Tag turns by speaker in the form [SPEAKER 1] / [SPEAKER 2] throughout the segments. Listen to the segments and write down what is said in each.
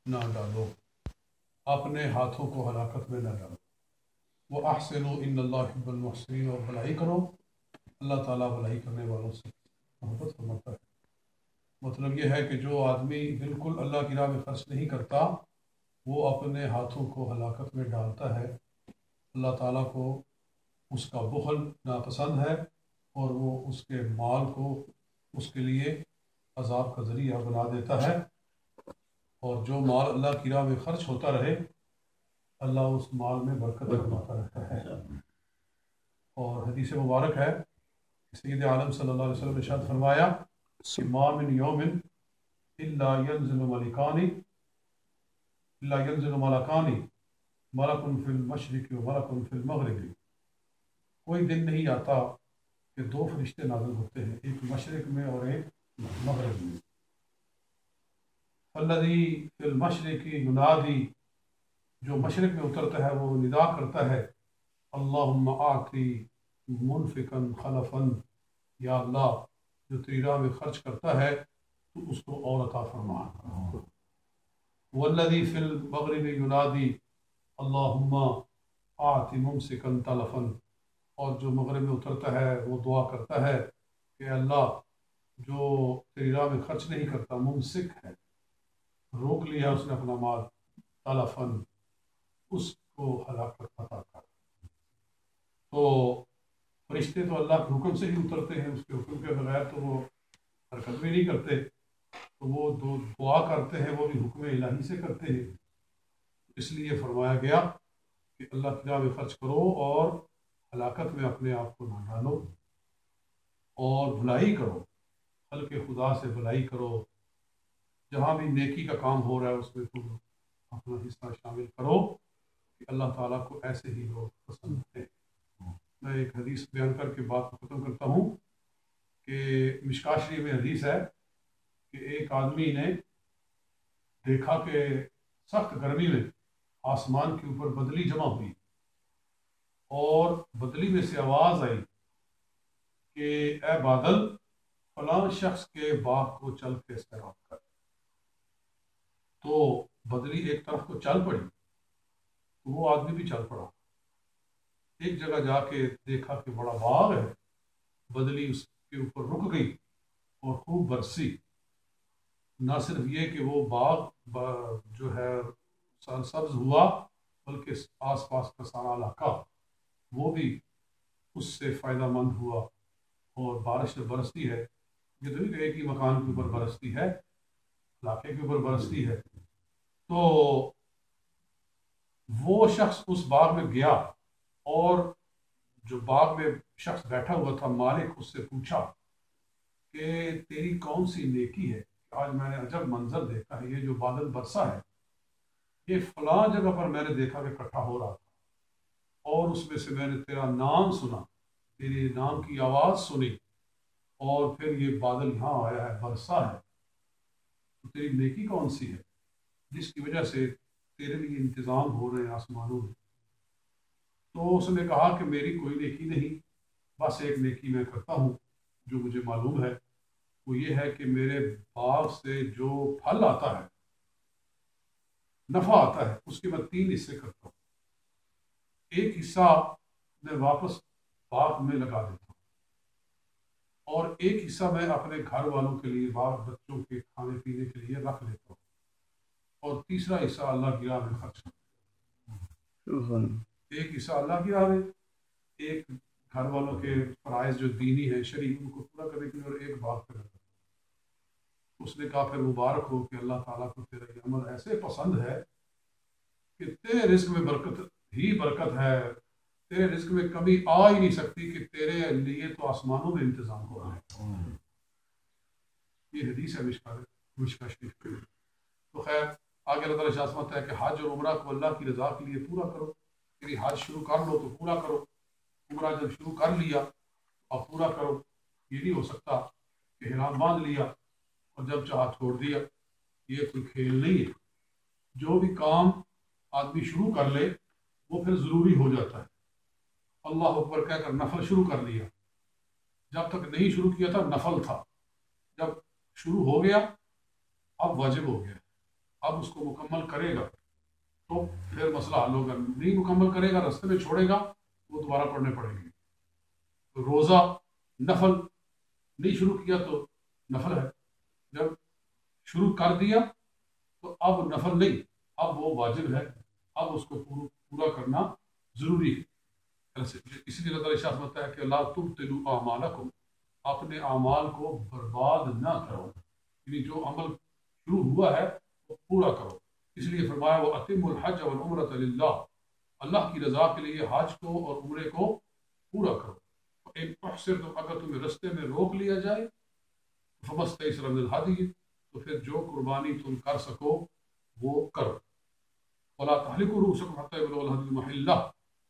[SPEAKER 1] نہ ڈالو، اپنے ہاتھوں کو ہلاکت میں نہ ڈالو۔ وہ احسنوا ان اللہ یحب المحسنین، اور بھلائی کرو، اللہ تعالیٰ بھلائی کرنے والوں سے محبت فرماتا ہے۔ مطلب یہ ہے کہ جو آدمی بالکل اللہ کی راہ میں خرچ نہیں کرتا، وہ اپنے ہاتھوں کو ہلاکت میں ڈالتا ہے۔ اللہ تعالیٰ کو اس کا بخل ناپسند ہے، اور وہ اس کے مال کو اس کے لیے عذاب کا ذریعہ بنا دیتا ہے۔ اور جو مال اللہ کی راہ میں خرچ ہوتا رہے، اللہ اس مال میں برکت فرماتا رہتا ہے۔ اور حدیث مبارک ہے، سید عالم صلی اللہ علیہ وسلم نے ارشاد فرمایا کہ ما من یوم الا ينزل ملکان ملک فی المشرق و ملک فی المغرب۔ کوئی دن نہیں آتا کہ دو فرشتے نازل ہوتے ہیں، ایک مشرق میں اور ایک مغرب میں۔ فالذی فی المشرق ینادی، جو مشرق میں اترتا ہے وہ ندا کرتا ہے، اللہم آتی منفقا خلفا، یا اللہ جو تیری راہ میں خرچ کرتا ہے تو اس کو اور عطا فرما۔ والذی فی المغرب ینادی اللہم آتی ممسکا تلفا، اور جو مغرب میں اترتا ہے وہ دعا کرتا ہے کہ اللہ جو تیری راہ میں خرچ نہیں کرتا، ممسک ہے، روک لیا اس نے اپنا مال، تلفا، اس کو ہلاکت عطا کر۔ تو فرشتے تو اللہ کے حکم سے ہی اترتے ہیں، اس کے حکم کے بغیر تو وہ حرکت بھی نہیں کرتے، تو وہ دعا کرتے ہیں، وہ بھی حکم الہی سے کرتے ہیں۔ اس لیے فرمایا گیا کہ اللہ کی راہ میں خرچ کرو اور ہلاکت میں اپنے آپ کو نہ ڈالو، اور بھلائی کرو، خلق خدا سے بھلائی کرو، جہاں بھی نیکی کا کام ہو رہا ہے اس میں تم اپنا حصہ شامل کرو، کہ اللہ تعالیٰ کو ایسے ہی لوگ پسند ہیں۔ میں ایک حدیث بیان کر کے بات کو ختم کرتا ہوں کہ مشکاہ شریف میں حدیث ہے کہ ایک آدمی نے دیکھا کہ سخت گرمی میں آسمان کے اوپر بدلی جمع ہوئی، اور بدلی میں سے آواز آئی کہ اے بادل، فلاں شخص کے باغ کو چل کے سیراب کر۔ تو بدلی ایک طرف کو چل پڑی، تو وہ آدمی بھی چل پڑا، ایک جگہ جا کے دیکھا کہ بڑا باغ ہے، بدلی اس کے اوپر رک گئی اور خوب برسی۔ نہ صرف یہ کہ وہ باغ جو ہے سرسبز ہوا، بلکہ آس پاس کا سارا علاقہ وہ بھی اس سے فائدہ مند ہوا، اور بارش جب برستی ہے، یہ تو نہیں کہ ایک ہی مکان کے اوپر برستی ہے، علاقے کے اوپر برستی ہے۔ تو وہ شخص اس باغ میں گیا، اور جو باغ میں شخص بیٹھا ہوا تھا مالک اس سے پوچھا کہ تیری کون سی نیکی ہے، آج میں نے عجب منظر دیکھا ہے، یہ جو بادل برسا ہے یہ فلاں جگہ پر میں نے دیکھا کہ اکٹھا ہو رہا تھا، اور اس میں سے میں نے تیرا نام سنا، تیرے نام کی آواز سنی، اور پھر یہ بادل یہاں آیا ہے، برسا ہے، تو تیری نیکی کون سی ہے جس کی وجہ سے تیرے لیے انتظام ہو رہے ہیں آسمانوں میں؟ تو اس نے کہا کہ میری کوئی نیکی نہیں، بس ایک نیکی میں کرتا ہوں جو مجھے معلوم ہے، وہ یہ ہے کہ میرے باغ سے جو پھل آتا ہے، نفع آتا ہے، اس کے میں 3 حصے کرتا ہوں۔ ایک حصہ میں واپس باغ میں لگا دیتا ہوں، اور ایک حصہ میں اپنے گھر والوں کے لیے، باغ بچوں کے کھانے پینے کے لیے رکھ لیتا ہوں، اور تیسرا حصہ اللہ کی راہ میں خرچ کرتا ہوں۔ ایک حصہ اللہ کی راہ میں، ایک گھر والوں کے فرائض جو دینی ہے شرعی ان کو پورا کرنے کے لیے، اور ایک باغ پہ لگا۔ اس نے کہا پھر مبارک ہو کہ اللہ تعالیٰ کو تیرا یہ عمل ایسے پسند ہے کہ تیرے رزق میں برکت ہی برکت ہے، تیرے رزق میں کمی آ ہی نہیں سکتی، کہ تیرے لیے تو آسمانوں میں انتظام ہو رہا ہے۔ یہ حدیث ہے مشکاہ شریف کی۔ تو خیر آگے اللہ تعالیٰ شاسمت ہے کہ حج اور عمرہ کو اللہ کی رضا کے لیے پورا کرو، یعنی حج شروع کر لو تو پورا کرو، عمرہ جب شروع کر لیا اور پورا کرو۔ یہ نہیں ہو سکتا کہ احرام باندھ لیا اور جب چاہا چھوڑ دیا، یہ کوئی کھیل نہیں ہے۔ جو بھی کام آدمی شروع کر لے وہ پھر ضروری ہو جاتا ہے۔ اللہ اکبر کہہ کر نفل شروع کر لیا، جب تک نہیں شروع کیا تھا نفل تھا، جب شروع ہو گیا اب واجب ہو گیا، اب اس کو مکمل کرے گا تو پھر مسئلہ حل ہوگا، نہیں مکمل کرے گا رستے میں چھوڑے گا وہ دوبارہ پڑھنے پڑیں گے. روزہ نفل نہیں شروع کیا تو نفل ہے، جب شروع کر دیا تو اب نفل نہیں، اب وہ واجب ہے، اب اس کو پورا کرنا ضروری ہے. اس لیے اللہ تعالیٰ ارشاد فرماتا ہے کہ لا تبطلوا اعمالکم، اپنے اعمال کو برباد نہ کرو، یعنی جو عمل شروع ہوا ہے وہ پورا کرو. اس لیے فرمایا وہ اتم الحج والعمرۃ للہ، اللہ کی رضا کے لیے حج کو اور عمرے کو پورا کرو. ان احصرتم، اگر تمہیں رستے میں روک لیا جائے، فمستیسر من الہدی، تو پھر جو قربانی تم کر سکو وہ کرو. ولا تحلقوا رؤوسکم حتی یبلغ الہدی محلہ،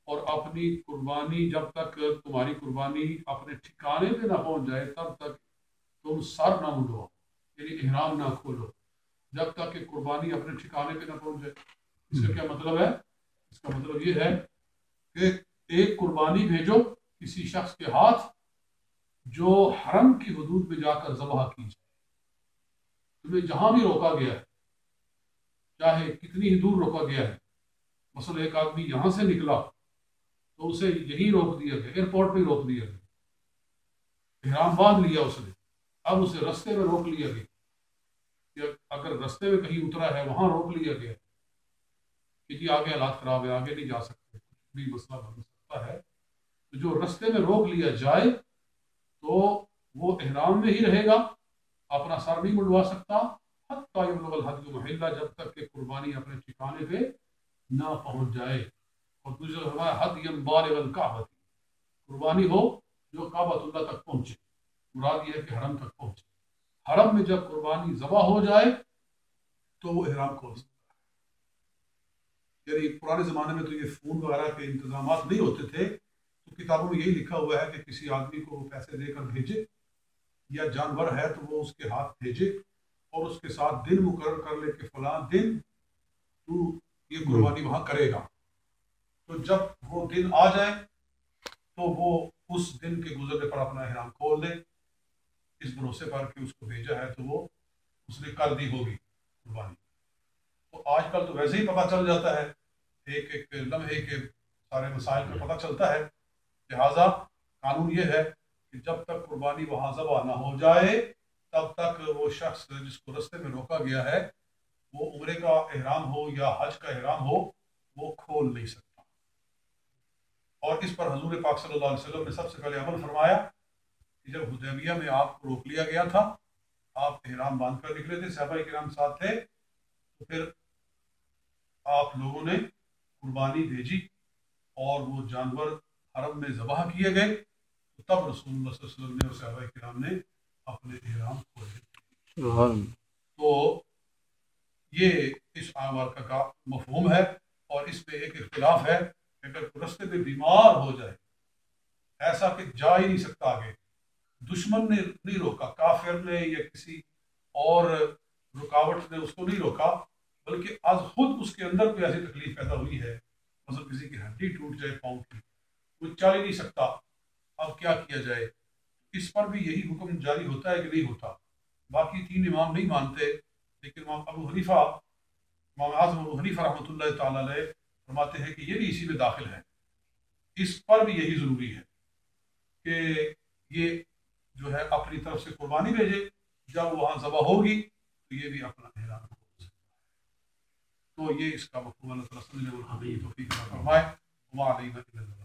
[SPEAKER 1] اور اپنی قربانی جب تک تمہاری قربانی اپنے ٹھکانے پہ نہ پہنچ جائے تب تک تم سر نہ منڈواؤ، یعنی احرام نہ کھولو جب تک کہ قربانی اپنے ٹھکانے پہ نہ پہنچ جائے. اس کا کیا مطلب ہے؟ اس کا مطلب یہ ہے کہ ایک قربانی بھیجو کسی شخص کے ہاتھ جو حرم کی حدود میں جا کر ذبح کی جائے. تمہیں جہاں بھی روکا گیا ہے، چاہے کتنی ہی دور روکا گیا ہے، مثلا ایک آدمی یہاں سے نکلا تو اسے یہی روک دیا گیا، ایئرپورٹ پہ ہی روک دیا گیا، احرام باندھ لیا اس نے، اب اسے رستے میں روک لیا گیا، کہ اگر رستے میں کہیں اترا ہے وہاں روک لیا گیا کہ جی آگے حالات خراب ہے، آگے نہیں جا سکتے، کچھ بھی مسئلہ بن سکتا ہے. تو جو رستے میں روک لیا جائے تو وہ احرام میں ہی رہے گا، اپنا سر نہیں منڈوا سکتا حتی یبلغ الہدی محلہ، جب تک کہ قربانی اپنے ٹھکانے پہ نہ پہنچ جائے. اور دوسرا فرمایا ہدیا بالغ الکعبہ، قربانی ہو جو کعبۃ اللہ تک پہنچے، مراد یہ ہے کہ حرم تک پہنچے. حرم میں جب قربانی ذبح ہو جائے تو وہ احرام کھول سکتا ہے. یعنی پرانے زمانے میں تو یہ فون وغیرہ کے انتظامات نہیں ہوتے تھے، تو کتابوں میں یہی لکھا ہوا ہے کہ کسی آدمی کو وہ پیسے دے کر بھیجے، یا جانور ہے تو وہ اس کے ہاتھ بھیجے اور اس کے ساتھ دن مقرر کر لے کہ فلاں دن تو یہ قربانی وہاں کرے گا. تو جب وہ دن آ جائے تو وہ اس دن کے گزرنے پر اپنا احرام کھول دے، اس بھروسے پر کہ اس کو بھیجا ہے تو وہ اس نے کر دی ہوگی قربانی. تو آج کل تو ویسے ہی پتہ چل جاتا ہے، ایک ایک لمحے کے سارے مسائل کا پتہ چلتا ہے. لہٰذا قانون یہ ہے کہ جب تک قربانی وہاں ذبح نہ ہو جائے تب تک وہ شخص جس کو رستے میں روکا گیا ہے، وہ عمرے کا احرام ہو یا حج کا احرام ہو، وہ کھول نہیں سکتا. اور اس پر حضور پاک صلی اللہ علیہ وسلم نے سب سے پہلے عمل فرمایا کہ جب حدیبیہ میں آپ کو روک لیا گیا تھا، آپ احرام باندھ کر نکلے تھے، صحابہ کرام ساتھ تھے، تو پھر آپ لوگوں نے قربانی بھیجی اور وہ جانور حرم میں ذبح کیے گئے، تو تب رسول اللہ صلی اللہ علیہ وسلم نے اور صحابہ کرام نے اپنے احرام کھولے. تو یہ اس اعمال کا مفہوم ہے. اور اس میں ایک اختلاف ہے کہ اگر رستے میں بیمار ہو جائے، ایسا کہ جا ہی نہیں سکتا آگے، دشمن نے نہیں روکا، کافر نے یا کسی اور رکاوٹ نے اس کو نہیں روکا، بلکہ از خود اس کے اندر کوئی ایسی تکلیف پیدا ہوئی ہے، مثلا کسی کی ہڈی ٹوٹ جائے پاؤں کی، وہ چل ہی نہیں سکتا، اب کیا کیا جائے؟ اس پر بھی یہی حکم جاری ہوتا ہے کہ نہیں ہوتا. باقی تین امام نہیں مانتے، لیکن امام ابو حنیفہ، امام اعظم ابو حنیفہ رحمۃ اللہ تعالیٰ علیہ فرماتے ہیں کہ یہ بھی اسی میں داخل ہے. اس پر بھی یہی ضروری ہے کہ یہ جو ہے اپنی طرف سے قربانی بھیجے، جب وہاں ذبح ہوگی تو یہ بھی اپنا احرام کھول سکتا ہے. تو یہ اس کا مفہوم اللہ تعالیٰ سمجھنے والے توفیق عطا فرمائے. وما علینا الا البلاغ.